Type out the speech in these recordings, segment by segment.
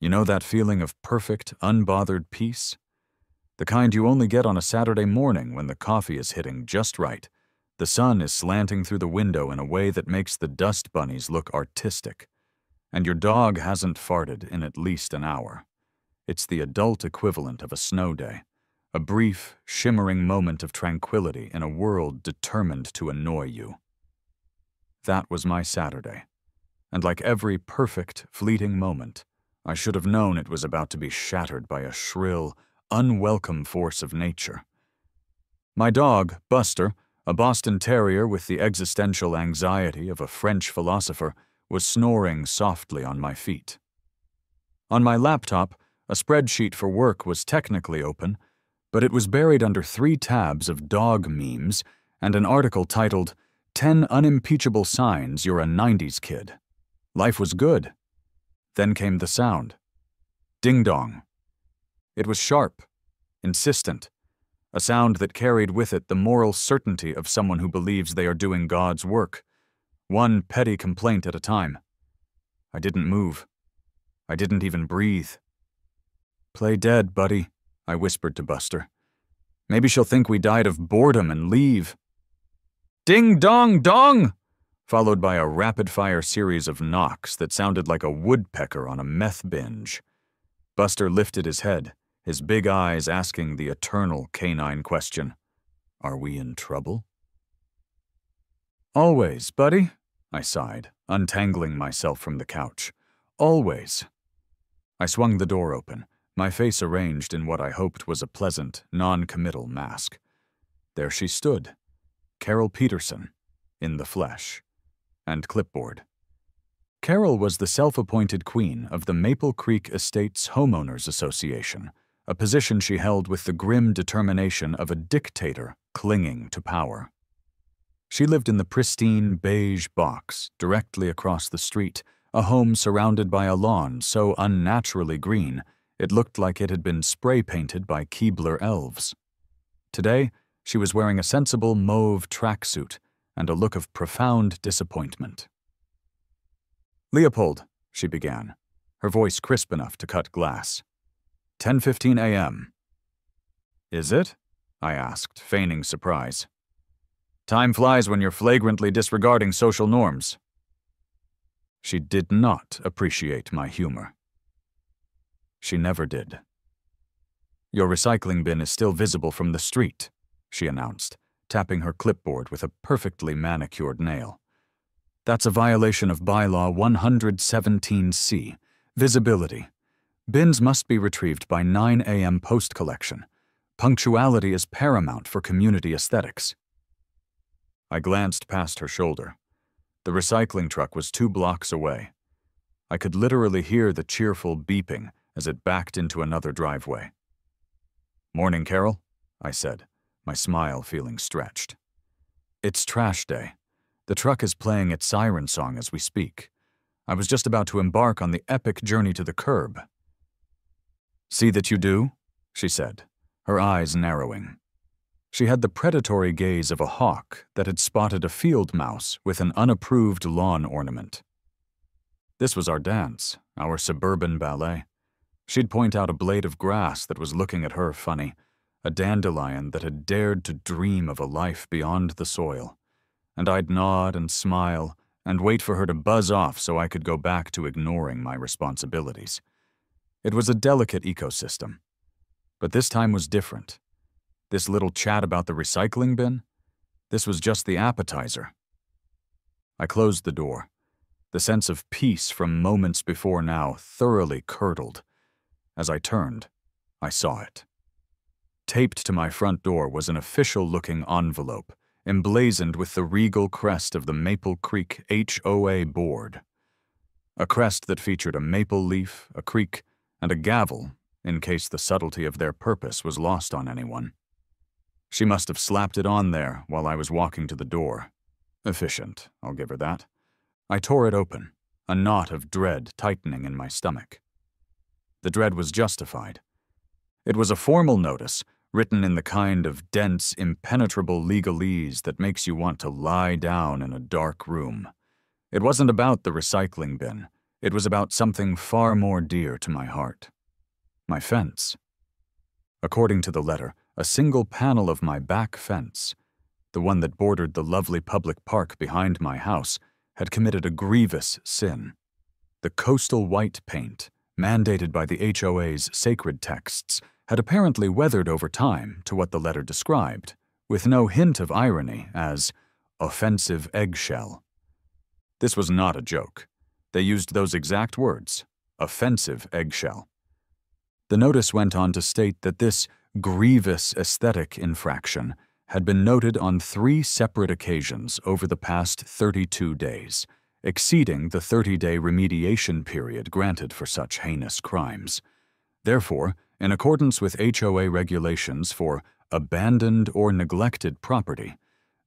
You know that feeling of perfect, unbothered peace? The kind you only get on a Saturday morning when the coffee is hitting just right. The sun is slanting through the window in a way that makes the dust bunnies look artistic. And your dog hasn't farted in at least an hour. It's the adult equivalent of a snow day. A brief, shimmering moment of tranquility in a world determined to annoy you. That was my Saturday. And like every perfect, fleeting moment, I should have known it was about to be shattered by a shrill, unwelcome force of nature. My dog, Buster, a Boston Terrier with the existential anxiety of a French philosopher, was snoring softly on my feet. On my laptop, a spreadsheet for work was technically open, but it was buried under 3 tabs of dog memes and an article titled, 10 Unimpeachable Signs You're a 90s Kid. Life was good. Then came the sound. Ding-dong. It was sharp, insistent, a sound that carried with it the moral certainty of someone who believes they are doing God's work, one petty complaint at a time. I didn't move. I didn't even breathe. "Play dead, buddy," I whispered to Buster. "Maybe she'll think we died of boredom and leave." Ding-dong-dong! Followed by a rapid-fire series of knocks that sounded like a woodpecker on a meth binge. Buster lifted his head, his big eyes asking the eternal canine question, "Are we in trouble?" "Always, buddy," I sighed, untangling myself from the couch. "Always." I swung the door open, my face arranged in what I hoped was a pleasant, non-committal mask. There she stood, Carol Peterson, in the flesh, and clipboard. Carol was the self-appointed queen of the Maple Creek Estates Homeowners Association, a position she held with the grim determination of a dictator clinging to power. She lived in the pristine beige box directly across the street, a home surrounded by a lawn so unnaturally green it looked like it had been spray-painted by Keebler elves. Today, she was wearing a sensible mauve tracksuit and a look of profound disappointment. "Leopold," she began, her voice crisp enough to cut glass. 10:15 a.m. "Is it?" I asked, feigning surprise. "Time flies when you're flagrantly disregarding social norms." She did not appreciate my humor. She never did. "Your recycling bin is still visible from the street," she announced, tapping her clipboard with a perfectly manicured nail. "That's a violation of Bylaw 117C, visibility. Bins must be retrieved by 9 a.m. post-collection. Punctuality is paramount for community aesthetics." I glanced past her shoulder. The recycling truck was 2 blocks away. I could literally hear the cheerful beeping as it backed into another driveway. "Morning, Carol," I said, my smile feeling stretched. "It's trash day. The truck is playing its siren song as we speak. I was just about to embark on the epic journey to the curb." "See that you do?" she said, her eyes narrowing. She had the predatory gaze of a hawk that had spotted a field mouse with an unapproved lawn ornament. This was our dance, our suburban ballet. She'd point out a blade of grass that was looking at her funny, a dandelion that had dared to dream of a life beyond the soil, and I'd nod and smile and wait for her to buzz off so I could go back to ignoring my responsibilities. It was a delicate ecosystem, but this time was different. This little chat about the recycling bin? This was just the appetizer. I closed the door. The sense of peace from moments before now thoroughly curdled. As I turned, I saw it. Taped to my front door was an official-looking envelope, emblazoned with the regal crest of the Maple Creek HOA board. A crest that featured a maple leaf, a creek, and a gavel, in case the subtlety of their purpose was lost on anyone. She must have slapped it on there while I was walking to the door. Efficient, I'll give her that. I tore it open, a knot of dread tightening in my stomach. The dread was justified. It was a formal notice, written in the kind of dense, impenetrable legalese that makes you want to lie down in a dark room. It wasn't about the recycling bin. It was about something far more dear to my heart. My fence. According to the letter, a single panel of my back fence, the one that bordered the lovely public park behind my house, had committed a grievous sin. The coastal white paint, mandated by the HOA's sacred texts, had apparently weathered over time to what the letter described, with no hint of irony, as offensive eggshell. This was not a joke. They used those exact words, offensive eggshell. The notice went on to state that this grievous aesthetic infraction had been noted on 3 separate occasions over the past 32 days, exceeding the 30-day remediation period granted for such heinous crimes. Therefore, in accordance with HOA regulations for abandoned or neglected property,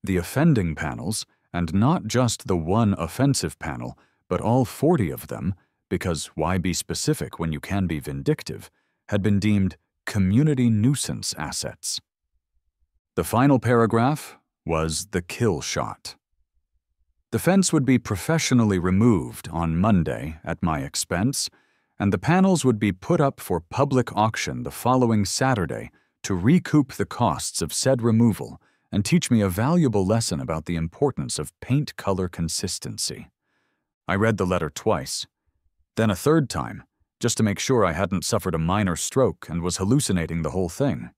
the offending panels, and not just the one offensive panel, but all 40 of them, because why be specific when you can be vindictive, had been deemed community nuisance assets. The final paragraph was the kill shot. The fence would be professionally removed on Monday at my expense, and the panels would be put up for public auction the following Saturday to recoup the costs of said removal and teach me a valuable lesson about the importance of paint color consistency. I read the letter twice, then a third time, just to make sure I hadn't suffered a minor stroke and was hallucinating the whole thing.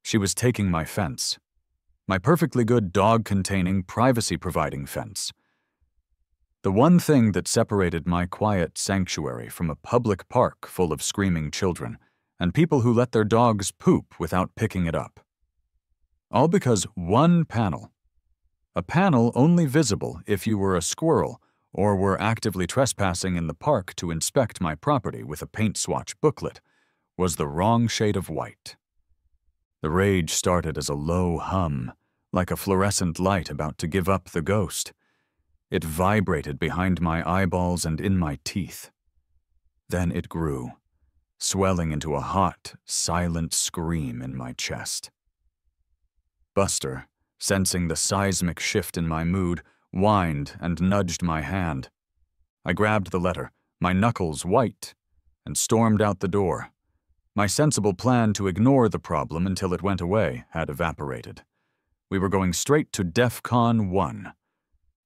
She was taking my fence. My perfectly good dog-containing, privacy-providing fence. The one thing that separated my quiet sanctuary from a public park full of screaming children and people who let their dogs poop without picking it up. All because one panel. A panel only visible if you were a squirrel or were actively trespassing in the park to inspect my property with a paint swatch booklet, was the wrong shade of white. The rage started as a low hum, like a fluorescent light about to give up the ghost. It vibrated behind my eyeballs and in my teeth. Then it grew, swelling into a hot, silent scream in my chest. Buster, sensing the seismic shift in my mood, whined and nudged my hand. I grabbed the letter, my knuckles white, and stormed out the door. My sensible plan to ignore the problem until it went away had evaporated. We were going straight to DEFCON 1.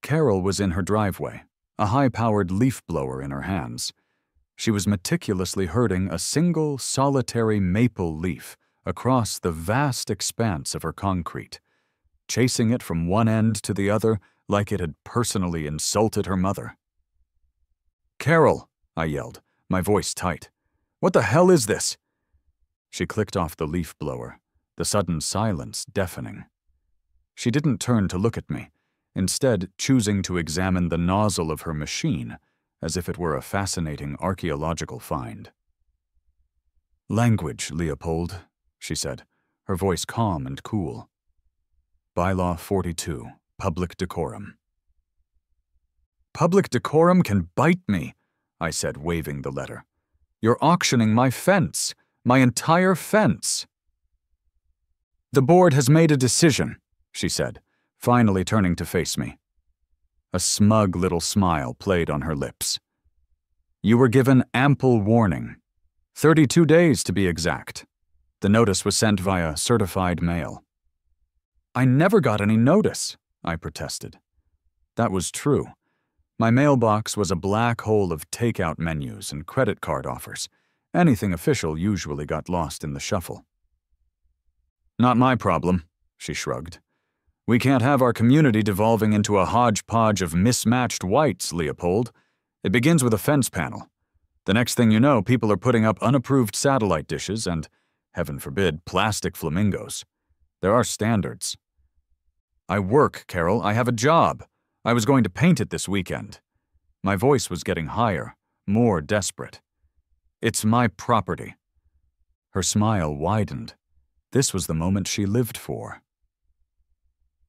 Carol was in her driveway, a high-powered leaf blower in her hands. She was meticulously herding a single, solitary maple leaf across the vast expanse of her concrete, chasing it from one end to the other like it had personally insulted her mother. "Carol," I yelled, my voice tight. "What the hell is this?" She clicked off the leaf blower, the sudden silence deafening. She didn't turn to look at me, instead choosing to examine the nozzle of her machine as if it were a fascinating archaeological find. "Language, Leopold," she said, her voice calm and cool. Bylaw 42, Public Decorum. "Public decorum can bite me," I said, waving the letter. "You're auctioning my fence, my entire fence." "The board has made a decision," she said, finally turning to face me. A smug little smile played on her lips. "You were given ample warning. 32 days to be exact. The notice was sent via certified mail." "I never got any notice," I protested. That was true. My mailbox was a black hole of takeout menus and credit card offers. Anything official usually got lost in the shuffle. "Not my problem," she shrugged. "We can't have our community devolving into a hodgepodge of mismatched whites, Leopold. It begins with a fence panel. The next thing you know, people are putting up unapproved satellite dishes and, heaven forbid, plastic flamingos. There are standards." "I work, Carol. I have a job. I was going to paint it this weekend." My voice was getting higher, more desperate. "It's my property." Her smile widened. This was the moment she lived for.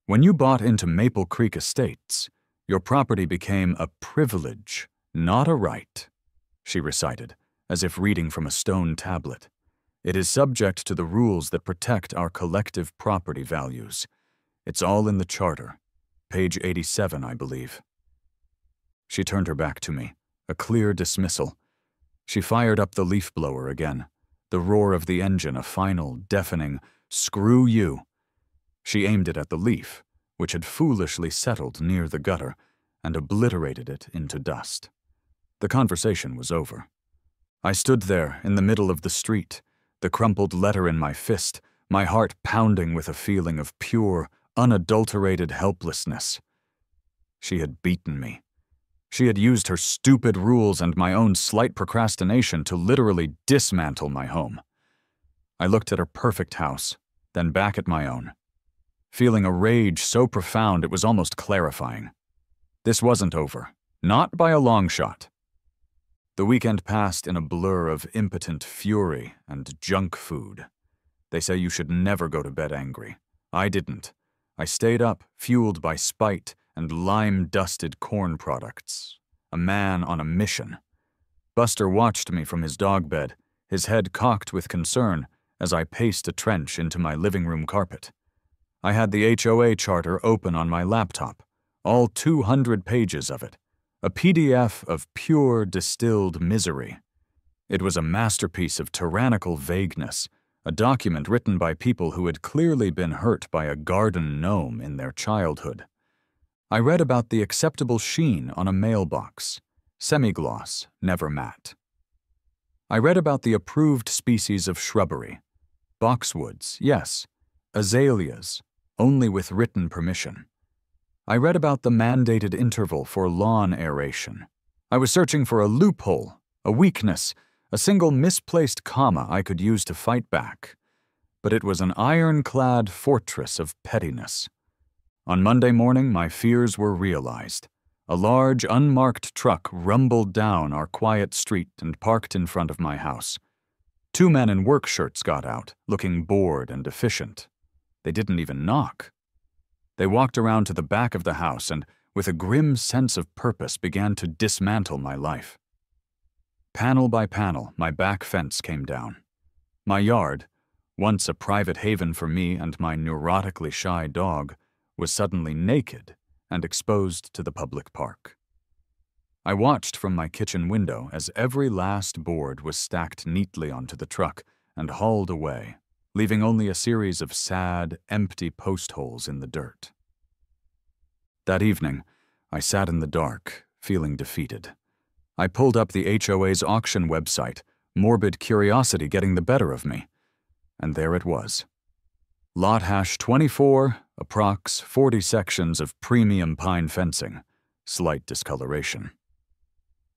"When you bought into Maple Creek Estates, your property became a privilege, not a right," she recited, as if reading from a stone tablet. "It is subject to the rules that protect our collective property values. It's all in the charter. Page 87, I believe." She turned her back to me, a clear dismissal. She fired up the leaf blower again, the roar of the engine a final, deafening, "Screw you." She aimed it at the leaf, which had foolishly settled near the gutter, and obliterated it into dust. The conversation was over. I stood there in the middle of the street, the crumpled letter in my fist, my heart pounding with a feeling of pure, unadulterated helplessness. She had beaten me. She had used her stupid rules and my own slight procrastination to literally dismantle my home. I looked at her perfect house, then back at my own, feeling a rage so profound it was almost clarifying. This wasn't over, not by a long shot. The weekend passed in a blur of impotent fury and junk food. They say you should never go to bed angry. I didn't. I stayed up, fueled by spite and lime-dusted corn products. A man on a mission. Buster watched me from his dog bed, his head cocked with concern as I paced a trench into my living room carpet. I had the HOA charter open on my laptop, all 200 pages of it, a PDF of pure distilled misery. It was a masterpiece of tyrannical vagueness, a document written by people who had clearly been hurt by a garden gnome in their childhood. I read about the acceptable sheen on a mailbox, semi-gloss, never matte. I read about the approved species of shrubbery, boxwoods, yes, azaleas, only with written permission. I read about the mandated interval for lawn aeration. I was searching for a loophole, a weakness, a single misplaced comma I could use to fight back. But it was an ironclad fortress of pettiness. On Monday morning, my fears were realized. A large, unmarked truck rumbled down our quiet street and parked in front of my house. 2 men in work shirts got out, looking bored and efficient. They didn't even knock. They walked around to the back of the house and, with a grim sense of purpose, began to dismantle my life. Panel by panel, my back fence came down. My yard, once a private haven for me and my neurotically shy dog, was suddenly naked and exposed to the public park. I watched from my kitchen window as every last board was stacked neatly onto the truck and hauled away, leaving only a series of sad, empty post holes in the dirt. That evening, I sat in the dark, feeling defeated. I pulled up the HOA's auction website, morbid curiosity getting the better of me, and there it was. Lot hash 24, approx 40 sections of premium pine fencing, slight discoloration.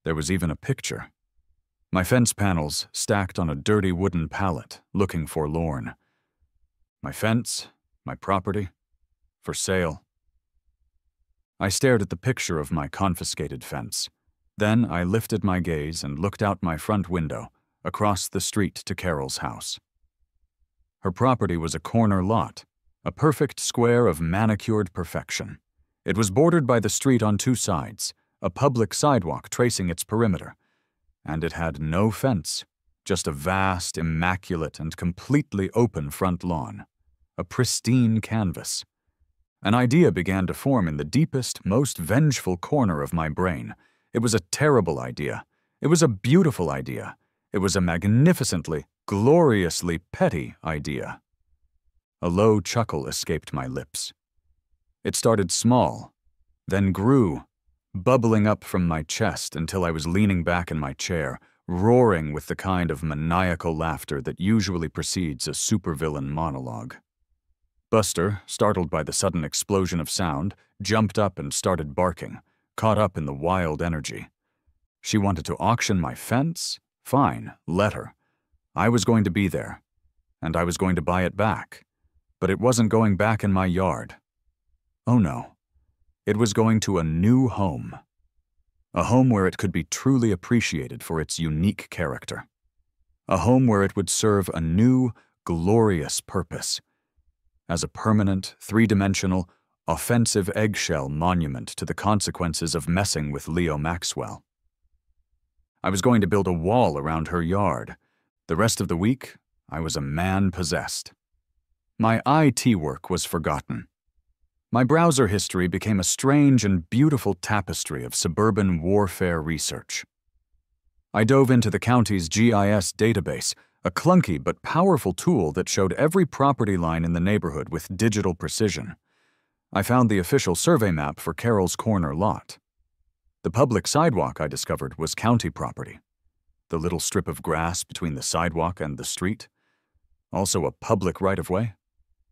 There was even a picture. My fence panels stacked on a dirty wooden pallet, looking forlorn. My fence, my property, for sale. I stared at the picture of my confiscated fence. Then I lifted my gaze and looked out my front window, across the street to Carol's house. Her property was a corner lot, a perfect square of manicured perfection. It was bordered by the street on 2 sides, a public sidewalk tracing its perimeter, and it had no fence, just a vast, immaculate, and completely open front lawn, a pristine canvas. An idea began to form in the deepest, most vengeful corner of my brain. It was a terrible idea. It was a beautiful idea. It was a magnificently, gloriously petty idea. A low chuckle escaped my lips. It started small, then grew, bubbling up from my chest until I was leaning back in my chair, roaring with the kind of maniacal laughter that usually precedes a supervillain monologue. Buster, startled by the sudden explosion of sound, jumped up and started barking, caught up in the wild energy. She wanted to auction my fence? Fine, let her. I was going to be there, and I was going to buy it back. But it wasn't going back in my yard. Oh no. It was going to a new home. A home where it could be truly appreciated for its unique character. A home where it would serve a new, glorious purpose. As a permanent, 3-dimensional, offensive eggshell monument to the consequences of messing with Leo Maxwell. I was going to build a wall around her yard. The rest of the week, I was a man possessed. My IT work was forgotten. My browser history became a strange and beautiful tapestry of suburban warfare research. I dove into the county's GIS database, a clunky but powerful tool that showed every property line in the neighborhood with digital precision. I found the official survey map for Carroll's Corner lot. The public sidewalk, I discovered, was county property. The little strip of grass between the sidewalk and the street, also a public right-of-way.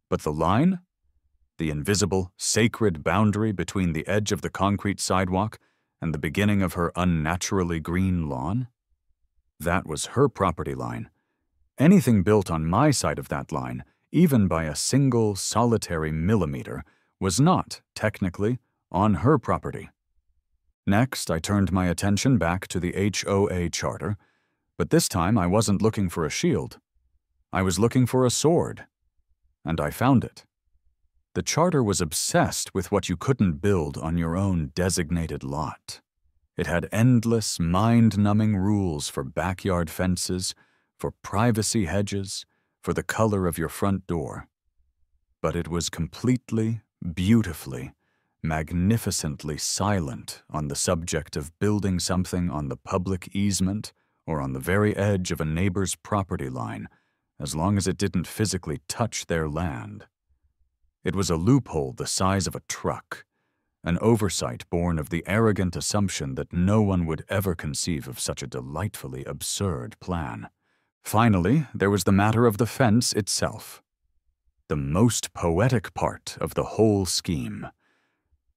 But the line? The invisible, sacred boundary between the edge of the concrete sidewalk and the beginning of her unnaturally green lawn? That was her property line. Anything built on my side of that line, even by a single solitary millimeter, was not, technically, on her property. Next, I turned my attention back to the HOA charter, but this time I wasn't looking for a shield. I was looking for a sword, and I found it. The charter was obsessed with what you couldn't build on your own designated lot. It had endless, mind-numbing rules for backyard fences, for privacy hedges, for the color of your front door. But it was completely, beautifully, magnificently silent on the subject of building something on the public easement or on the very edge of a neighbor's property line, as long as it didn't physically touch their land. It was a loophole the size of a truck, an oversight born of the arrogant assumption that no one would ever conceive of such a delightfully absurd plan. Finally, there was the matter of the fence itself. The most poetic part of the whole scheme.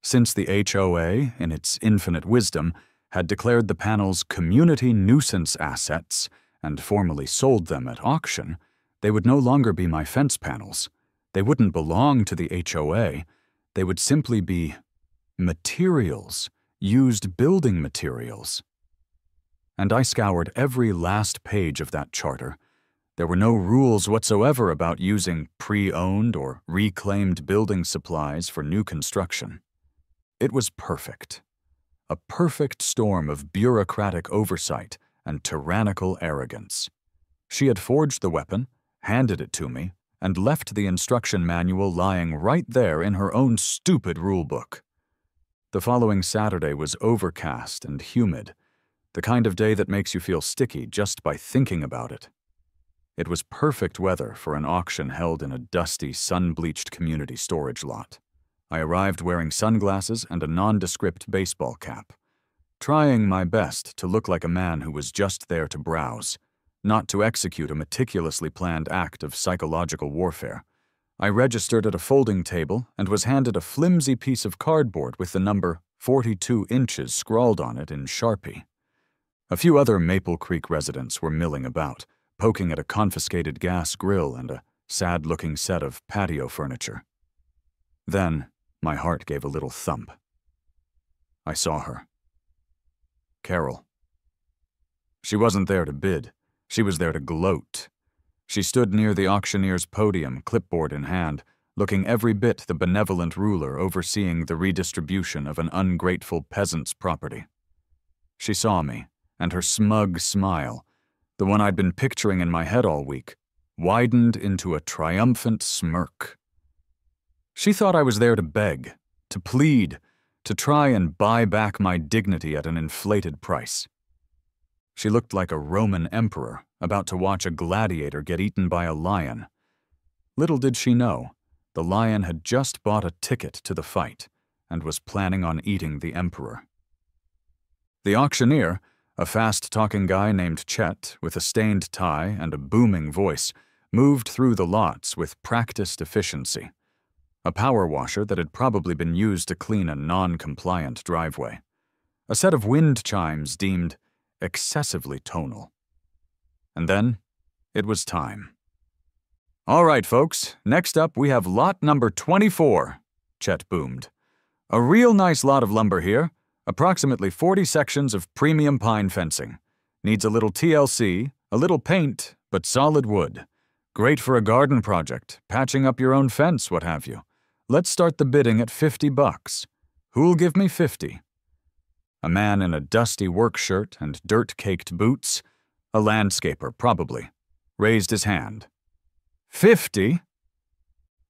Since the HOA, in its infinite wisdom, had declared the panels community nuisance assets and formally sold them at auction, they would no longer be my fence panels. They wouldn't belong to the HOA. They would simply be materials, used building materials. And I scoured every last page of that charter. There were no rules whatsoever about using pre-owned or reclaimed building supplies for new construction. It was perfect. A perfect storm of bureaucratic oversight and tyrannical arrogance. She had forged the weapon, handed it to me, and left the instruction manual lying right there in her own stupid rulebook. The following Saturday was overcast and humid, the kind of day that makes you feel sticky just by thinking about it. It was perfect weather for an auction held in a dusty, sun-bleached community storage lot. I arrived wearing sunglasses and a nondescript baseball cap, trying my best to look like a man who was just there to browse, not to execute a meticulously planned act of psychological warfare. I registered at a folding table and was handed a flimsy piece of cardboard with the number 42 inches scrawled on it in Sharpie. A few other Maple Creek residents were milling about, poking at a confiscated gas grill and a sad-looking set of patio furniture. Then, my heart gave a little thump. I saw her. Carol. She wasn't there to bid. She was there to gloat. She stood near the auctioneer's podium, clipboard in hand, looking every bit the benevolent ruler overseeing the redistribution of an ungrateful peasant's property. She saw me, and her smug smile, the one I'd been picturing in my head all week, widened into a triumphant smirk. She thought I was there to beg, to plead, to try and buy back my dignity at an inflated price. She looked like a Roman emperor about to watch a gladiator get eaten by a lion. Little did she know, the lion had just bought a ticket to the fight and was planning on eating the emperor. The auctioneer, a fast-talking guy named Chet with a stained tie and a booming voice, moved through the lots with practiced efficiency. A power washer that had probably been used to clean a non-compliant driveway. A set of wind chimes deemed excessively tonal. And then, it was time. "All right, folks, next up we have lot number 24, Chet boomed. "A real nice lot of lumber here, approximately 40 sections of premium pine fencing. Needs a little TLC, a little paint, but solid wood. Great for a garden project, patching up your own fence, what have you. Let's start the bidding at $50. Who'll give me 50? A man in a dusty work shirt and dirt-caked boots, a landscaper probably, raised his hand. 50?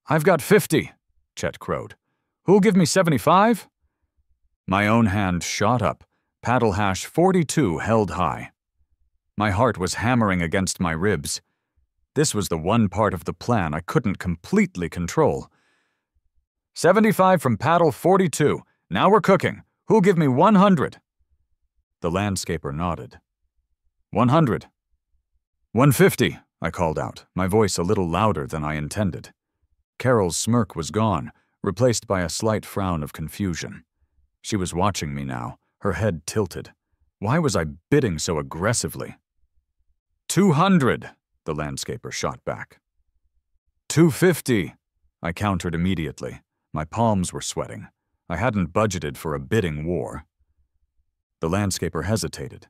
"I've got 50, Chet crowed. "Who'll give me 75? My own hand shot up, paddle hash 42 held high. My heart was hammering against my ribs. This was the one part of the plan I couldn't completely control. 75 from paddle 42. Now we're cooking. Who'll give me 100? The landscaper nodded. 100. 150, I called out, my voice a little louder than I intended. Carol's smirk was gone, replaced by a slight frown of confusion. She was watching me now, her head tilted. Why was I bidding so aggressively? 200, the landscaper shot back. 250, I countered immediately. My palms were sweating. I hadn't budgeted for a bidding war. The landscaper hesitated.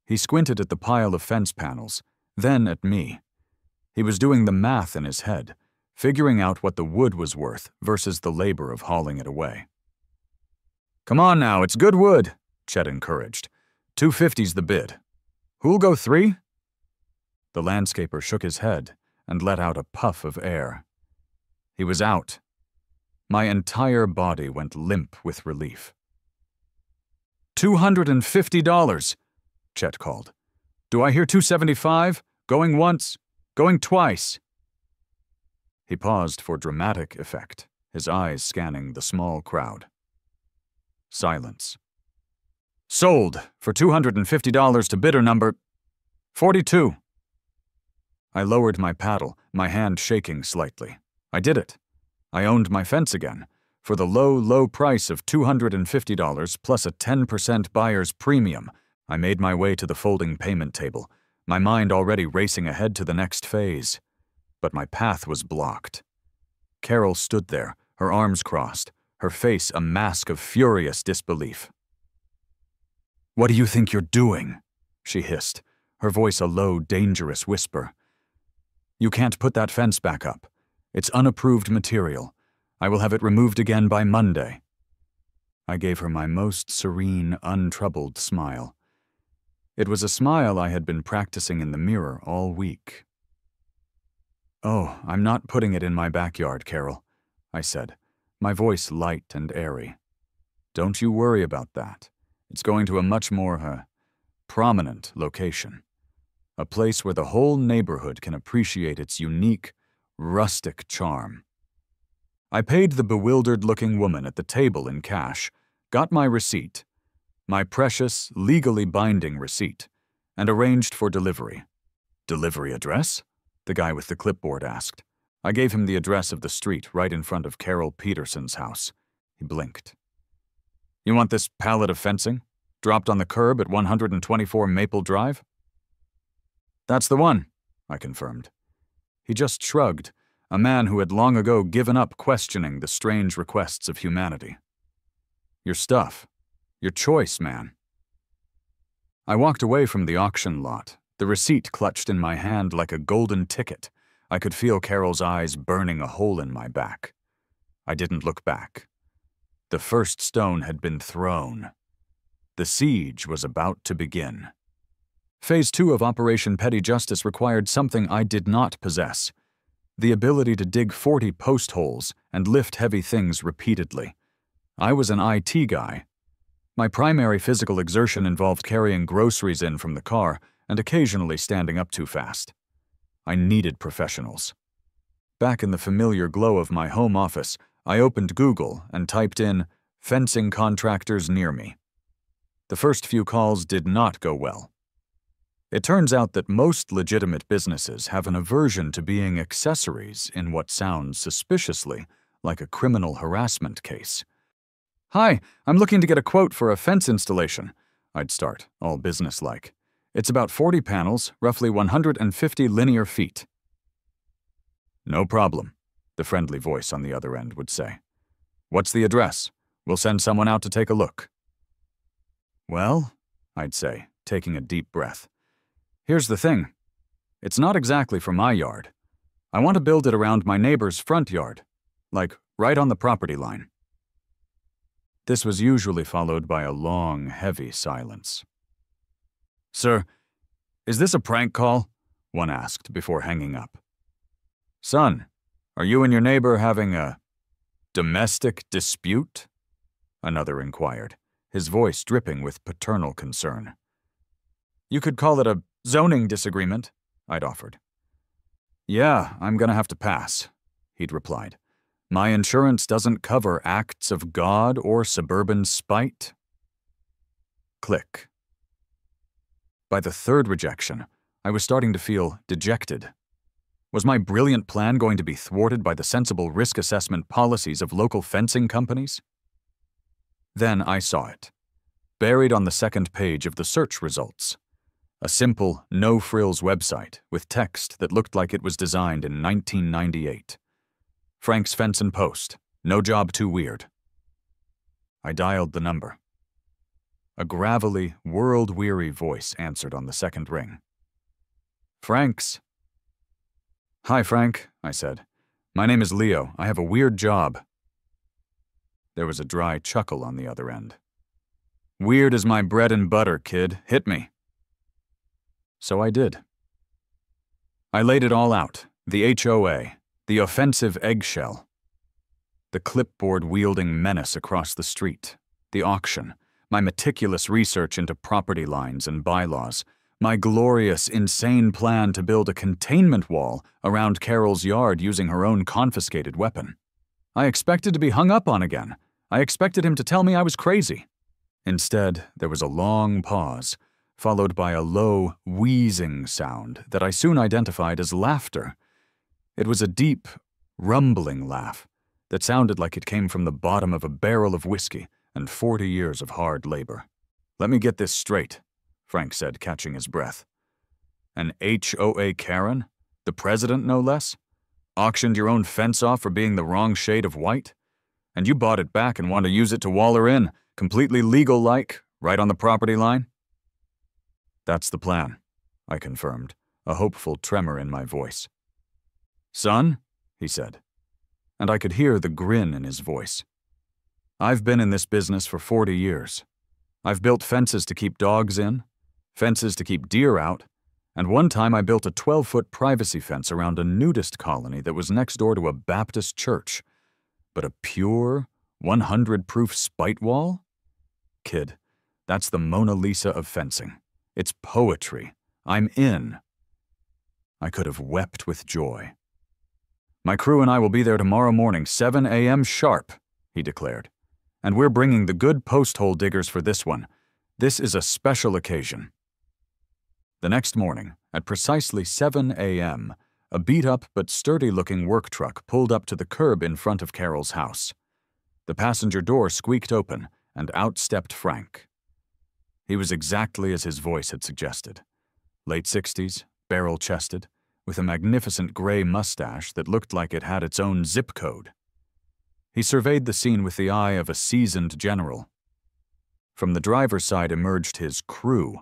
He squinted at the pile of fence panels, then at me. He was doing the math in his head, figuring out what the wood was worth versus the labor of hauling it away. Come on now, it's good wood, Chet encouraged. 250's the bid. Who'll go 3? The landscaper shook his head and let out a puff of air. He was out. My entire body went limp with relief. $250, Chet called. Do I hear 275? Going once? Going twice? He paused for dramatic effect, his eyes scanning the small crowd. Silence. Sold for $250 to bidder number 42. I lowered my paddle, my hand shaking slightly. I did it. I owned my fence again, for the low, low price of $250 plus a 10% buyer's premium. I made my way to the folding payment table, my mind already racing ahead to the next phase. But my path was blocked. Carol stood there, her arms crossed, her face a mask of furious disbelief. "What do you think you're doing?" she hissed, her voice a low, dangerous whisper. "You can't put that fence back up. It's unapproved material. I will have it removed again by Monday." I gave her my most serene, untroubled smile. It was a smile I had been practicing in the mirror all week. "Oh, I'm not putting it in my backyard, Carol," I said, my voice light and airy. "Don't you worry about that. It's going to a much more, prominent location. A place where the whole neighborhood can appreciate its unique, rustic charm." I paid the bewildered-looking woman at the table in cash, got my receipt, my precious, legally binding receipt, and arranged for delivery. "Delivery address?" the guy with the clipboard asked. I gave him the address of the street right in front of Carol Peterson's house. He blinked. "You want this pallet of fencing? Dropped on the curb at 124 Maple Drive?" "That's the one," I confirmed. He just shrugged, a man who had long ago given up questioning the strange requests of humanity. "Your stuff. Your choice, man." I walked away from the auction lot, the receipt clutched in my hand like a golden ticket. I could feel Carol's eyes burning a hole in my back. I didn't look back. The first stone had been thrown. The siege was about to begin. Phase 2 of Operation Petty Justice required something I did not possess: the ability to dig 40 post holes and lift heavy things repeatedly. I was an IT guy. My primary physical exertion involved carrying groceries in from the car and occasionally standing up too fast. I needed professionals. Back in the familiar glow of my home office, I opened Google and typed in "fencing contractors near me." The first few calls did not go well. It turns out that most legitimate businesses have an aversion to being accessories in what sounds suspiciously like a criminal harassment case. "Hi, I'm looking to get a quote for a fence installation," I'd start, all businesslike. "It's about 40 panels, roughly 150 linear feet." "No problem," the friendly voice on the other end would say. "What's the address? We'll send someone out to take a look." "Well," I'd say, taking a deep breath, "here's the thing. It's not exactly for my yard. I want to build it around my neighbor's front yard, like right on the property line." This was usually followed by a long, heavy silence. "Sir, is this a prank call?" one asked before hanging up. "Son, are you and your neighbor having a domestic dispute?" another inquired, his voice dripping with paternal concern. "You could call it a Zoning disagreement, I'd offered. Yeah, I'm gonna have to pass, he'd replied. My insurance doesn't cover acts of God or suburban spite. Click. By the third rejection, I was starting to feel dejected. Was my brilliant plan going to be thwarted by the sensible risk assessment policies of local fencing companies? Then I saw it, buried on the second page of the search results. A simple, no-frills website with text that looked like it was designed in 1998. Frank's Fence and Post. No job too weird. I dialed the number. A gravelly, world-weary voice answered on the second ring. Frank's. Hi, Frank, I said. My name is Leo. I have a weird job. There was a dry chuckle on the other end. Weird is my bread and butter, kid. Hit me. So I did. I laid it all out. The HOA, the offensive eggshell, the clipboard-wielding menace across the street, the auction, my meticulous research into property lines and bylaws, my glorious, insane plan to build a containment wall around Carol's yard using her own confiscated weapon. I expected to be hung up on again. I expected him to tell me I was crazy. Instead, there was a long pause, followed by a low, wheezing sound that I soon identified as laughter. It was a deep, rumbling laugh that sounded like it came from the bottom of a barrel of whiskey and 40 years of hard labor. Let me get this straight, Frank said, catching his breath. An HOA Karen? The president, no less? Auctioned your own fence off for being the wrong shade of white? And you bought it back and want to use it to wall her in, completely legal-like, right on the property line? That's the plan, I confirmed, a hopeful tremor in my voice. Son, he said, and I could hear the grin in his voice. I've been in this business for 40 years. I've built fences to keep dogs in, fences to keep deer out, and one time I built a 12-foot privacy fence around a nudist colony that was next door to a Baptist church. But a pure, 100-proof spite wall? Kid, that's the Mona Lisa of fencing. It's poetry. I'm in. I could have wept with joy. My crew and I will be there tomorrow morning, 7 a.m. sharp, he declared. And we're bringing the good post hole diggers for this one. This is a special occasion. The next morning, at precisely 7 a.m., a beat-up but sturdy-looking work truck pulled up to the curb in front of Carol's house. The passenger door squeaked open, and out stepped Frank. He was exactly as his voice had suggested. Late 60s, barrel-chested, with a magnificent gray mustache that looked like it had its own zip code. He surveyed the scene with the eye of a seasoned general. From the driver's side emerged his crew,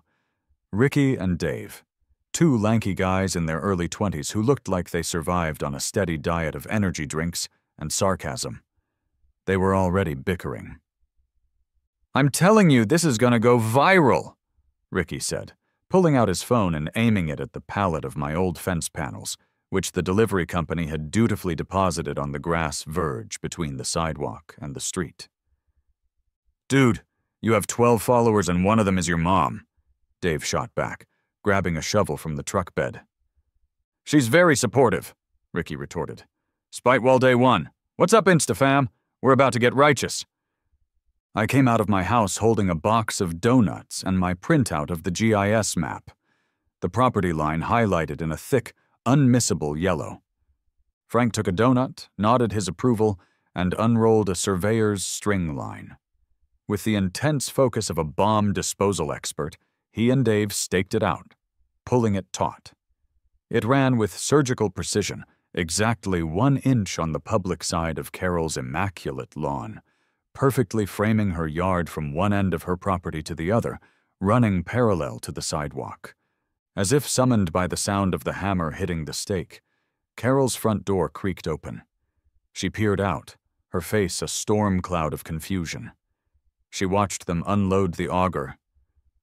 Ricky and Dave, two lanky guys in their early 20s who looked like they survived on a steady diet of energy drinks and sarcasm. They were already bickering. I'm telling you, this is gonna go viral, Ricky said, pulling out his phone and aiming it at the pallet of my old fence panels, which the delivery company had dutifully deposited on the grass verge between the sidewalk and the street. Dude, you have 12 followers and one of them is your mom, Dave shot back, grabbing a shovel from the truck bed. She's very supportive, Ricky retorted. Spitewall day one. What's up, InstaFam? We're about to get righteous. I came out of my house holding a box of donuts and my printout of the GIS map, the property line highlighted in a thick, unmissable yellow. Frank took a donut, nodded his approval, and unrolled a surveyor's string line. With the intense focus of a bomb disposal expert, he and Dave staked it out, pulling it taut. It ran with surgical precision, exactly 1 inch on the public side of Carol's immaculate lawn, perfectly framing her yard from one end of her property to the other, running parallel to the sidewalk. As if summoned by the sound of the hammer hitting the stake, Carol's front door creaked open. She peered out, her face a storm cloud of confusion. She watched them unload the auger,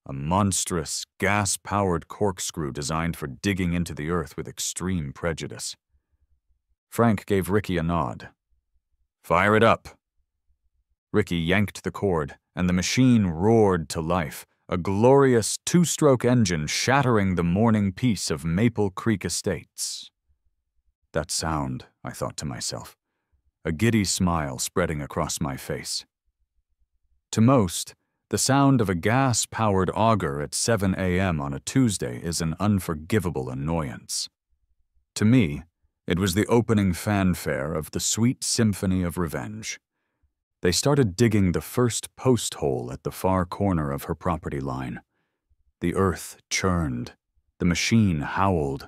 a monstrous, gas-powered corkscrew designed for digging into the earth with extreme prejudice. Frank gave Ricky a nod. Fire it up. Ricky yanked the cord, and the machine roared to life, a glorious two-stroke engine shattering the morning peace of Maple Creek Estates. That sound, I thought to myself, a giddy smile spreading across my face. To most, the sound of a gas-powered auger at 7 a.m. on a Tuesday is an unforgivable annoyance. To me, it was the opening fanfare of the sweet symphony of revenge. They started digging the first post hole at the far corner of her property line. The earth churned, the machine howled,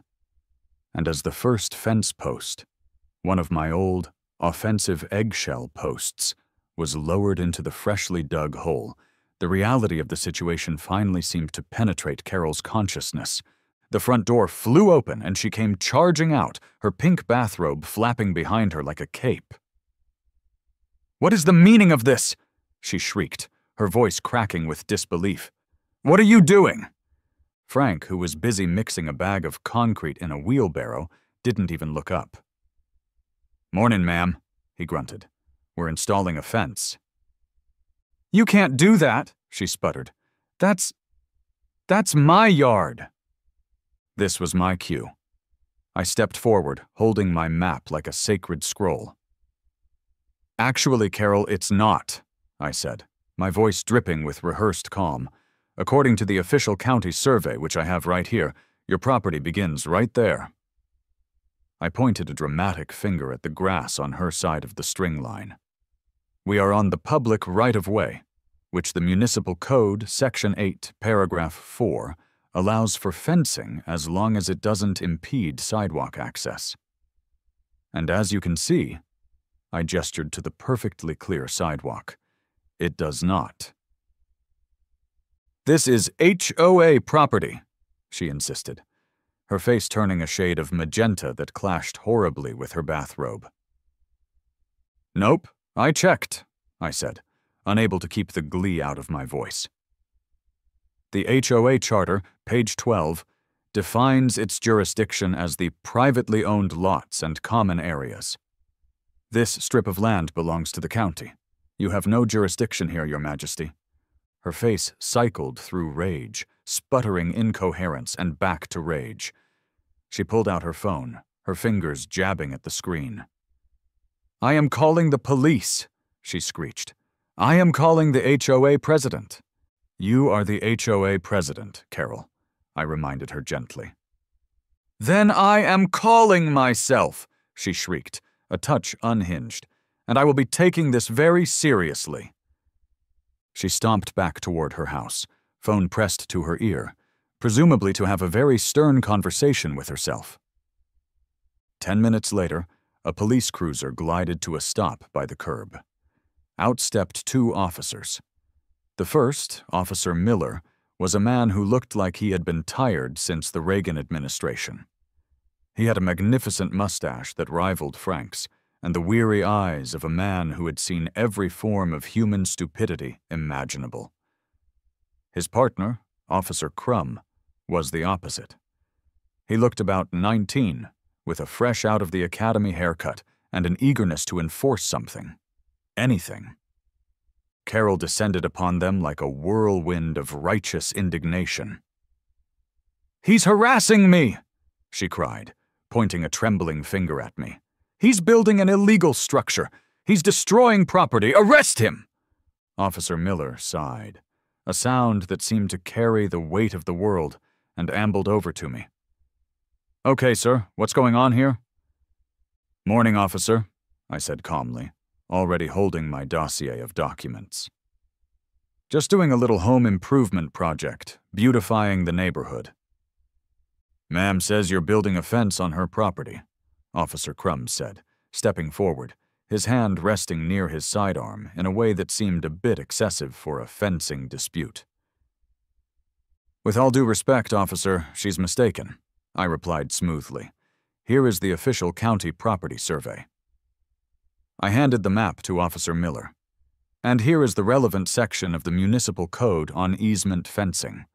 and as the first fence post, one of my old, offensive eggshell posts, was lowered into the freshly dug hole, the reality of the situation finally seemed to penetrate Carol's consciousness. The front door flew open and she came charging out, her pink bathrobe flapping behind her like a cape. "What is the meaning of this?" she shrieked, her voice cracking with disbelief. "What are you doing?" Frank, who was busy mixing a bag of concrete in a wheelbarrow, didn't even look up. "Mornin', ma'am," he grunted. "We're installing a fence." "You can't do that," she sputtered. That's my yard." This was my cue. I stepped forward, holding my map like a sacred scroll. "Actually, Carol, it's not," I said, my voice dripping with rehearsed calm. "According to the official county survey, which I have right here, your property begins right there." I pointed a dramatic finger at the grass on her side of the string line. "We are on the public right-of-way, which the Municipal Code, Section 8, Paragraph 4, allows for fencing as long as it doesn't impede sidewalk access. And as you can see," I gestured to the perfectly clear sidewalk, "it does not." "This is HOA property," she insisted, her face turning a shade of magenta that clashed horribly with her bathrobe. "Nope, I checked," I said, unable to keep the glee out of my voice. "The HOA Charter, page 12, defines its jurisdiction as the privately owned lots and common areas. This strip of land belongs to the county. You have no jurisdiction here, Your Majesty." Her face cycled through rage, sputtering incoherence and back to rage. She pulled out her phone, her fingers jabbing at the screen. "I am calling the police," she screeched. "I am calling the HOA president." "You are the HOA president, Carol," I reminded her gently. "Then I am calling myself," she shrieked, a touch unhinged, "and I will be taking this very seriously." She stomped back toward her house, phone pressed to her ear, presumably to have a very stern conversation with herself. 10 minutes later, a police cruiser glided to a stop by the curb. Out stepped 2 officers. The first, Officer Miller, was a man who looked like he had been tired since the Reagan administration. He had a magnificent mustache that rivaled Frank's, and the weary eyes of a man who had seen every form of human stupidity imaginable. His partner, Officer Crum, was the opposite. He looked about 19, with a fresh-out-of-the-academy haircut and an eagerness to enforce something. Anything. Carol descended upon them like a whirlwind of righteous indignation. "He's harassing me!" she cried, pointing a trembling finger at me. "He's building an illegal structure. He's destroying property. Arrest him!" Officer Miller sighed, a sound that seemed to carry the weight of the world, and ambled over to me. "Okay, sir, what's going on here?" "Morning, officer," I said calmly, already holding my dossier of documents. "Just doing a little home improvement project, beautifying the neighborhood." "Ma'am says you're building a fence on her property," Officer Crum said, stepping forward, his hand resting near his sidearm in a way that seemed a bit excessive for a fencing dispute. "With all due respect, officer, she's mistaken," I replied smoothly. "Here is the official county property survey." I handed the map to Officer Miller. "And here is the relevant section of the Municipal Code on easement fencing.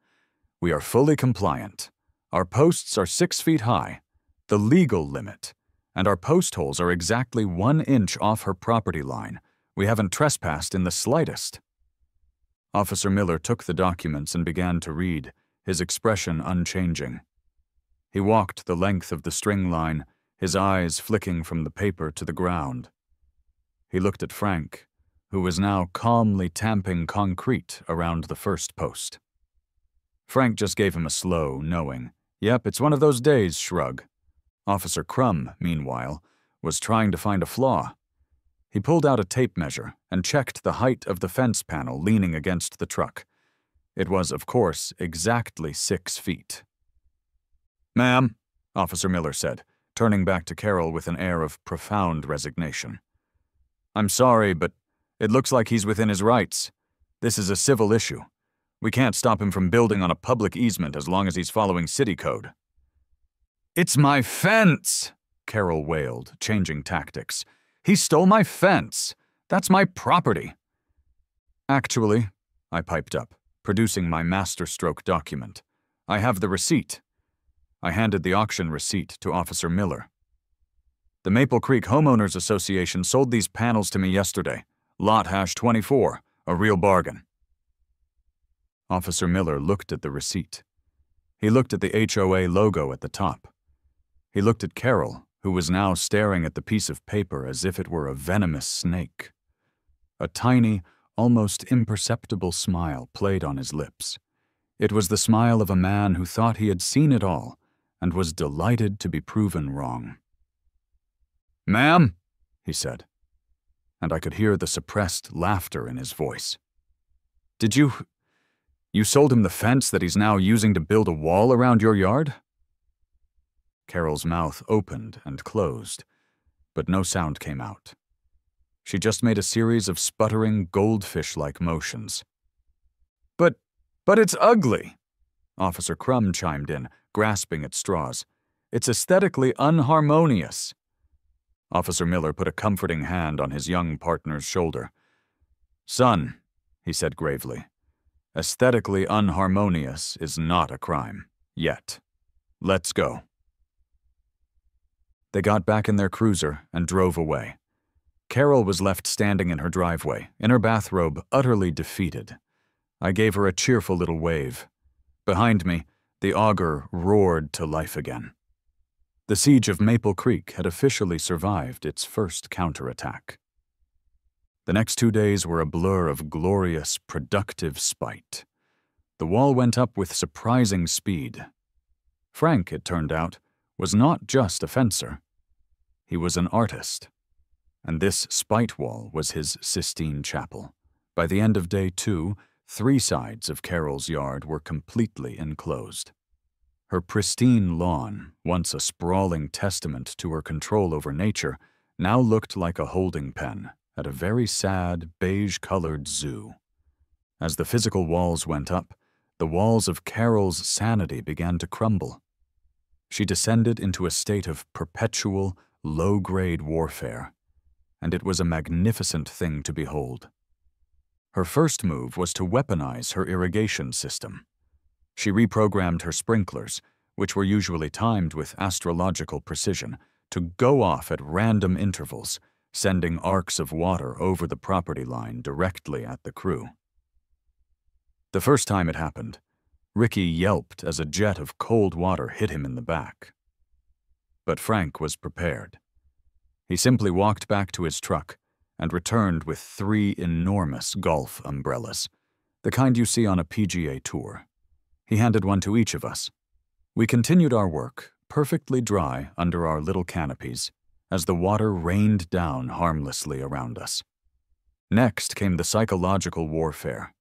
We are fully compliant. Our posts are 6 feet high, the legal limit, and our post holes are exactly 1 inch off her property line. We haven't trespassed in the slightest." Officer Miller took the documents and began to read, his expression unchanging. He walked the length of the string line, his eyes flicking from the paper to the ground. He looked at Frank, who was now calmly tamping concrete around the first post. Frank just gave him a slow, knowing, "Yep, it's one of those days," shrug. Officer Crum, meanwhile, was trying to find a flaw. He pulled out a tape measure and checked the height of the fence panel leaning against the truck. It was, of course, exactly 6 feet. "Ma'am," Officer Miller said, turning back to Carol with an air of profound resignation. "I'm sorry, but it looks like he's within his rights. This is a civil issue. We can't stop him from building on a public easement as long as he's following city code." "It's my fence!" Carol wailed, changing tactics. "He stole my fence! That's my property!" "Actually," I piped up, producing my masterstroke document, "I have the receipt." I handed the auction receipt to Officer Miller. "The Maple Creek Homeowners Association sold these panels to me yesterday. Lot #24, a real bargain." Officer Miller looked at the receipt. He looked at the HOA logo at the top. He looked at Carol, who was now staring at the piece of paper as if it were a venomous snake. A tiny, almost imperceptible smile played on his lips. It was the smile of a man who thought he had seen it all and was delighted to be proven wrong. "Ma'am," he said, and I could hear the suppressed laughter in his voice. "Did you sold him the fence that he's now using to build a wall around your yard?" Carol's mouth opened and closed, but no sound came out. She just made a series of sputtering, goldfish-like motions. But it's ugly," Officer Crum chimed in, grasping at straws. "It's aesthetically unharmonious." Officer Miller put a comforting hand on his young partner's shoulder. "Son," he said gravely, "aesthetically unharmonious is not a crime. Yet. Let's go." They got back in their cruiser and drove away. Carol was left standing in her driveway, in her bathrobe, utterly defeated. I gave her a cheerful little wave. Behind me, the auger roared to life again. The siege of Maple Creek had officially survived its first counterattack. The next 2 days were a blur of glorious, productive spite. The wall went up with surprising speed. Frank, it turned out, was not just a fencer. He was an artist. And this spite wall was his Sistine Chapel. By the end of day 2, 3 sides of Carol's yard were completely enclosed. Her pristine lawn, once a sprawling testament to her control over nature, now looked like a holding pen at a very sad, beige-colored zoo. As the physical walls went up, the walls of Carol's sanity began to crumble. She descended into a state of perpetual, low-grade warfare, and it was a magnificent thing to behold. Her first move was to weaponize her irrigation system. She reprogrammed her sprinklers, which were usually timed with astrological precision, to go off at random intervals, sending arcs of water over the property line directly at the crew. The first time it happened, Ricky yelped as a jet of cold water hit him in the back. But Frank was prepared. He simply walked back to his truck and returned with 3 enormous golf umbrellas, the kind you see on a PGA tour. He handed one to each of us. We continued our work, perfectly dry under our little canopies, as the water rained down harmlessly around us. Next came the psychological warfare.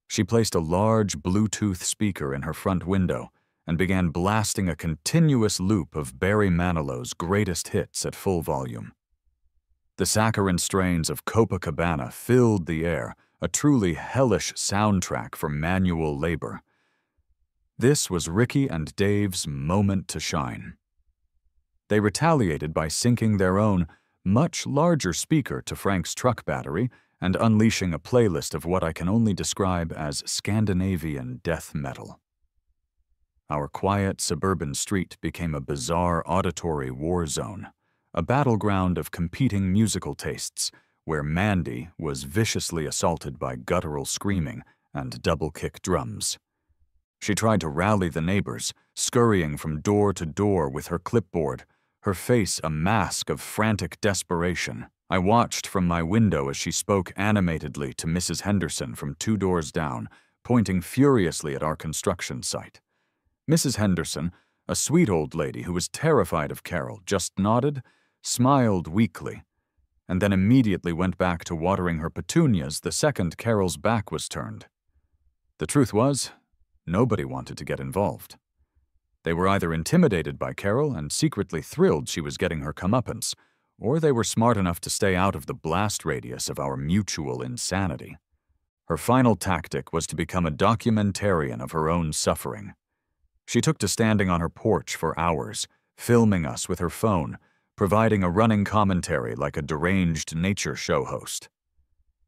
She placed a large Bluetooth speaker in her front window and began blasting a continuous loop of Barry Manilow's greatest hits at full volume. The saccharine strains of Copacabana filled the air, a truly hellish soundtrack for manual labor. This was Ricky and Dave's moment to shine. They retaliated by syncing their own, much larger speaker to Frank's truck battery and unleashing a playlist of what I can only describe as Scandinavian death metal. Our quiet suburban street became a bizarre auditory war zone, a battleground of competing musical tastes, where Mandy was viciously assaulted by guttural screaming and double-kick drums. She tried to rally the neighbors, scurrying from door to door with her clipboard, her face a mask of frantic desperation. I watched from my window as she spoke animatedly to Mrs. Henderson from 2 doors down, pointing furiously at our construction site. Mrs. Henderson, a sweet old lady who was terrified of Carol, just nodded, smiled weakly, and then immediately went back to watering her petunias the second Carol's back was turned. The truth was, nobody wanted to get involved. They were either intimidated by Carol and secretly thrilled she was getting her comeuppance, or they were smart enough to stay out of the blast radius of our mutual insanity. Her final tactic was to become a documentarian of her own suffering. She took to standing on her porch for hours, filming us with her phone, providing a running commentary like a deranged nature show host.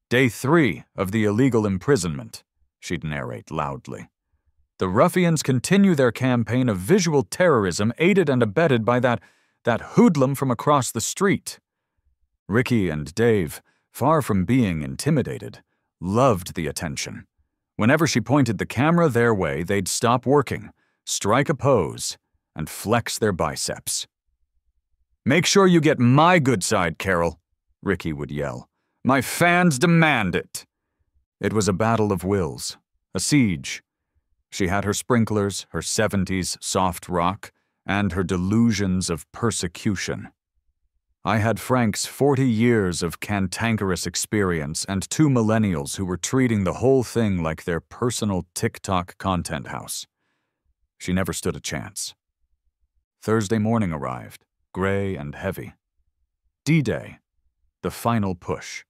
"Day 3 of the illegal imprisonment," she'd narrate loudly. "The ruffians continue their campaign of visual terrorism aided and abetted by that hoodlum from across the street." Ricky and Dave, far from being intimidated, loved the attention. Whenever she pointed the camera their way, they'd stop working, strike a pose, and flex their biceps. "Make sure you get my good side, Carol," Ricky would yell. "My fans demand it." It was a battle of wills, a siege. She had her sprinklers, her 70s soft rock, and her delusions of persecution. I had Frank's 40 years of cantankerous experience and 2 millennials who were treating the whole thing like their personal TikTok content house. She never stood a chance. Thursday morning arrived, gray and heavy. D-Day, the final push.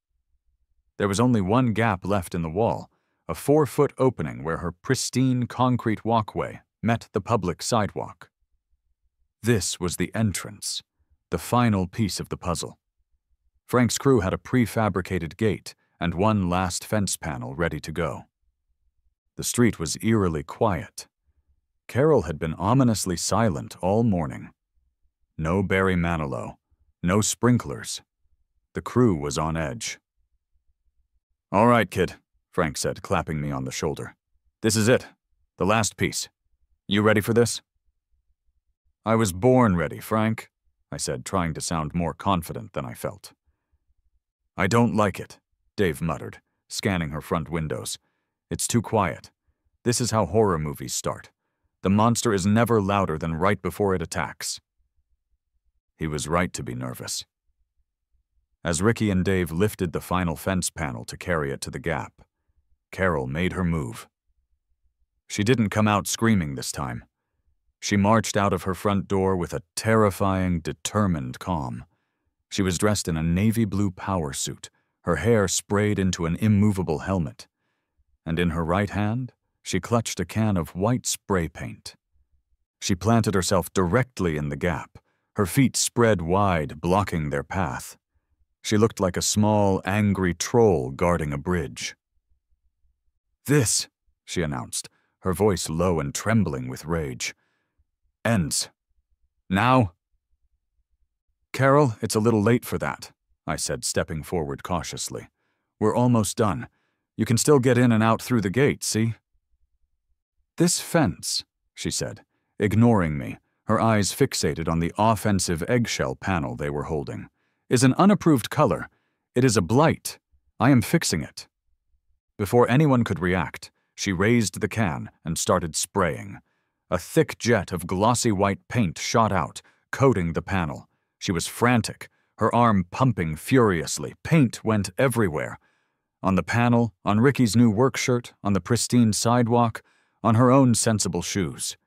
There was only one gap left in the wall, a 4-foot opening where her pristine concrete walkway met the public sidewalk. This was the entrance, the final piece of the puzzle. Frank's crew had a prefabricated gate and one last fence panel ready to go. The street was eerily quiet. Carol had been ominously silent all morning. No Barry Manilow, no sprinklers. The crew was on edge. "All right, kid," Frank said, clapping me on the shoulder. "This is it. The last piece. You ready for this?" "I was born ready, Frank," I said, trying to sound more confident than I felt. "I don't like it," Dave muttered, scanning her front windows. "It's too quiet. This is how horror movies start. The monster is never louder than right before it attacks." He was right to be nervous. As Ricky and Dave lifted the final fence panel to carry it to the gap, Carol made her move. She didn't come out screaming this time. She marched out of her front door with a terrifying, determined calm. She was dressed in a navy blue power suit, her hair sprayed into an immovable helmet. And in her right hand, she clutched a can of white spray paint. She planted herself directly in the gap, her feet spread wide, blocking their path. She looked like a small, angry troll guarding a bridge. "This," she announced, her voice low and trembling with rage, "ends. Now." "Carol, it's a little late for that," I said, stepping forward cautiously. "We're almost done. You can still get in and out through the gate, see?" "This fence," she said, ignoring me, her eyes fixated on the offensive eggshell panel they were holding, "is an unapproved color. It is a blight. I am fixing it." Before anyone could react, she raised the can and started spraying. A thick jet of glossy white paint shot out, coating the panel. She was frantic, her arm pumping furiously. Paint went everywhere. On the panel, on Ricky's new work shirt, on the pristine sidewalk, on her own sensible shoes.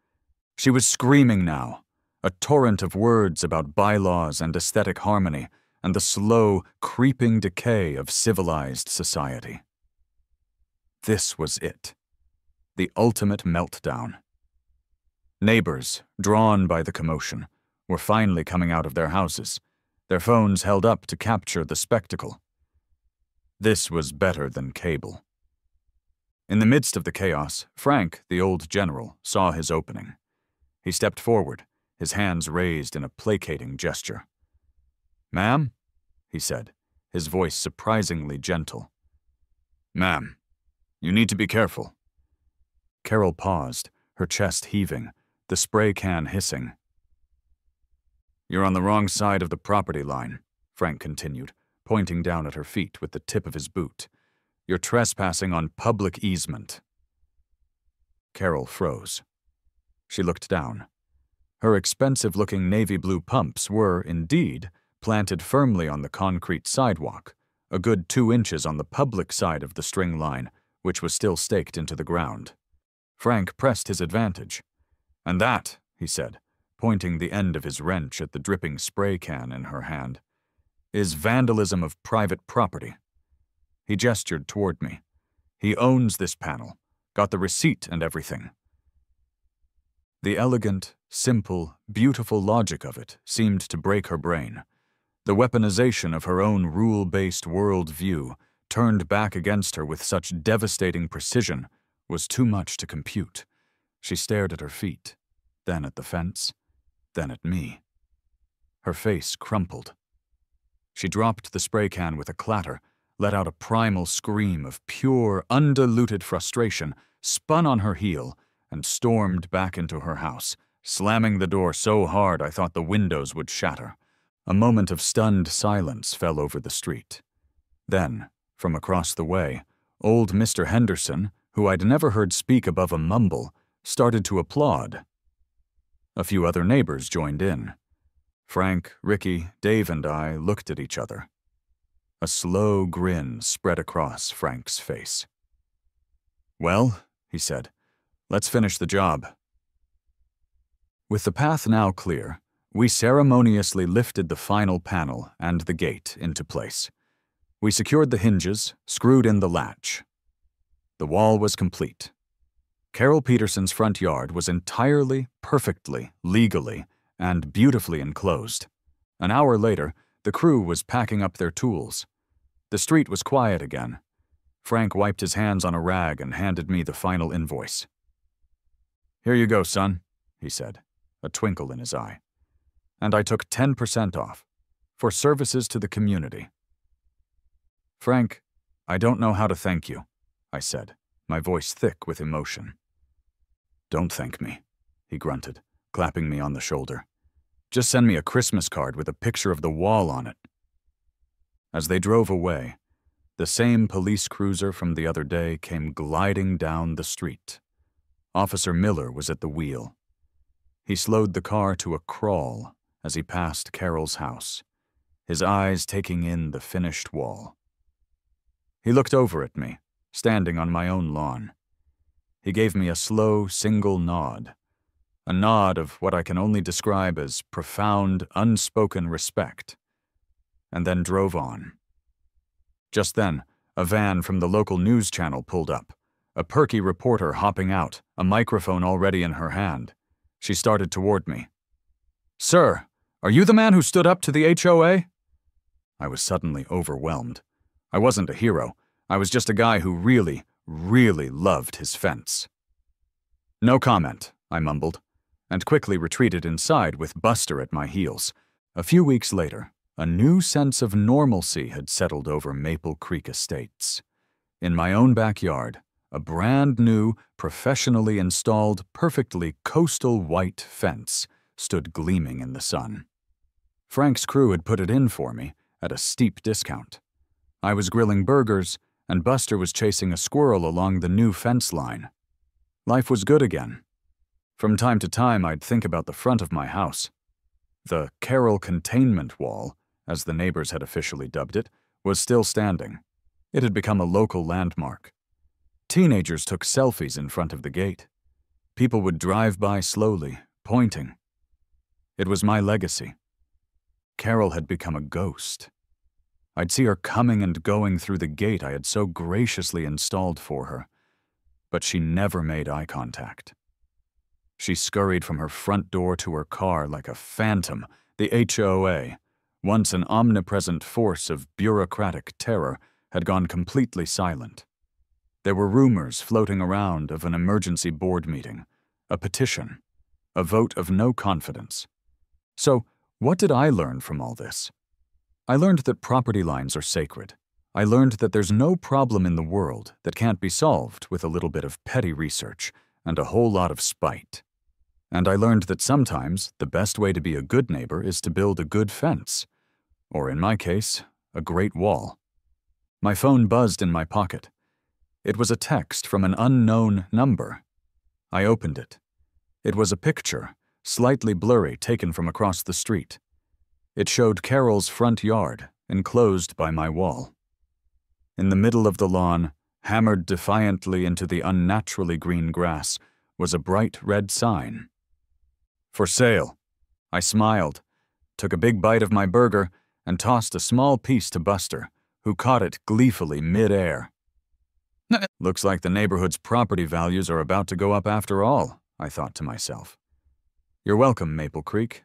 She was screaming now, a torrent of words about bylaws and aesthetic harmony, and the slow, creeping decay of civilized society. This was it. The ultimate meltdown. Neighbors, drawn by the commotion, were finally coming out of their houses, their phones held up to capture the spectacle. This was better than cable. In the midst of the chaos, Frank, the old general, saw his opening. He stepped forward, his hands raised in a placating gesture. "Ma'am," he said, his voice surprisingly gentle. "Ma'am, you need to be careful." Carol paused, her chest heaving, the spray can hissing. "You're on the wrong side of the property line," Frank continued, pointing down at her feet with the tip of his boot. "You're trespassing on public easement." Carol froze. She looked down. Her expensive-looking navy blue pumps were, indeed, planted firmly on the concrete sidewalk, a good 2 inches on the public side of the string line, which was still staked into the ground. Frank pressed his advantage. "And that," he said, pointing the end of his wrench at the dripping spray can in her hand, "is vandalism of private property." He gestured toward me. "He owns this panel, got the receipt and everything." The elegant, simple, beautiful logic of it seemed to break her brain. The weaponization of her own rule-based world view, turned back against her with such devastating precision, was too much to compute. She stared at her feet, then at the fence, then at me. Her face crumpled. She dropped the spray can with a clatter, let out a primal scream of pure, undiluted frustration, spun on her heel, and stormed back into her house, slamming the door so hard I thought the windows would shatter. A moment of stunned silence fell over the street. Then, from across the way, old Mr. Henderson, who I'd never heard speak above a mumble, started to applaud. A few other neighbors joined in. Frank, Ricky, Dave, and I looked at each other. A slow grin spread across Frank's face. "Well," he said, "let's finish the job." With the path now clear, we ceremoniously lifted the final panel and the gate into place. We secured the hinges, screwed in the latch. The wall was complete. Carol Peterson's front yard was entirely, perfectly, legally, and beautifully enclosed. An hour later, the crew was packing up their tools. The street was quiet again. Frank wiped his hands on a rag and handed me the final invoice. "Here you go, son," he said, a twinkle in his eye. And I took 10% off, for services to the community. "Frank, I don't know how to thank you," I said, my voice thick with emotion. "Don't thank me," he grunted, clapping me on the shoulder. "Just send me a Christmas card with a picture of the wall on it." As they drove away, the same police cruiser from the other day came gliding down the street. Officer Miller was at the wheel. He slowed the car to a crawl as he passed Carol's house, his eyes taking in the finished wall. He looked over at me, standing on my own lawn. He gave me a slow, single nod, a nod of what I can only describe as profound, unspoken respect, and then drove on. Just then, a van from the local news channel pulled up, a perky reporter hopping out, a microphone already in her hand. She started toward me. "Sir, are you the man who stood up to the HOA?" I was suddenly overwhelmed. I wasn't a hero. I was just a guy who really, really loved his fence. "No comment," I mumbled, and quickly retreated inside with Buster at my heels. A few weeks later, a new sense of normalcy had settled over Maple Creek Estates. In my own backyard, a brand new, professionally installed, perfectly coastal white fence stood gleaming in the sun. Frank's crew had put it in for me at a steep discount. I was grilling burgers, and Buster was chasing a squirrel along the new fence line. Life was good again. From time to time, I'd think about the front of my house. The Carol Containment Wall, as the neighbors had officially dubbed it, was still standing. It had become a local landmark. Teenagers took selfies in front of the gate. People would drive by slowly, pointing. It was my legacy. Carol had become a ghost. I'd see her coming and going through the gate I had so graciously installed for her, but she never made eye contact. She scurried from her front door to her car like a phantom. The HOA, once an omnipresent force of bureaucratic terror, had gone completely silent. There were rumors floating around of an emergency board meeting, a petition, a vote of no confidence. So, what did I learn from all this? I learned that property lines are sacred. I learned that there's no problem in the world that can't be solved with a little bit of petty research and a whole lot of spite. And I learned that sometimes the best way to be a good neighbor is to build a good fence, or in my case, a great wall. My phone buzzed in my pocket. It was a text from an unknown number. I opened it. It was a picture, slightly blurry, taken from across the street. It showed Carol's front yard, enclosed by my wall. In the middle of the lawn, hammered defiantly into the unnaturally green grass, was a bright red sign. For sale. I smiled, took a big bite of my burger, and tossed a small piece to Buster, who caught it gleefully mid-air. Looks like the neighborhood's property values are about to go up after all, I thought to myself. You're welcome, Maple Creek.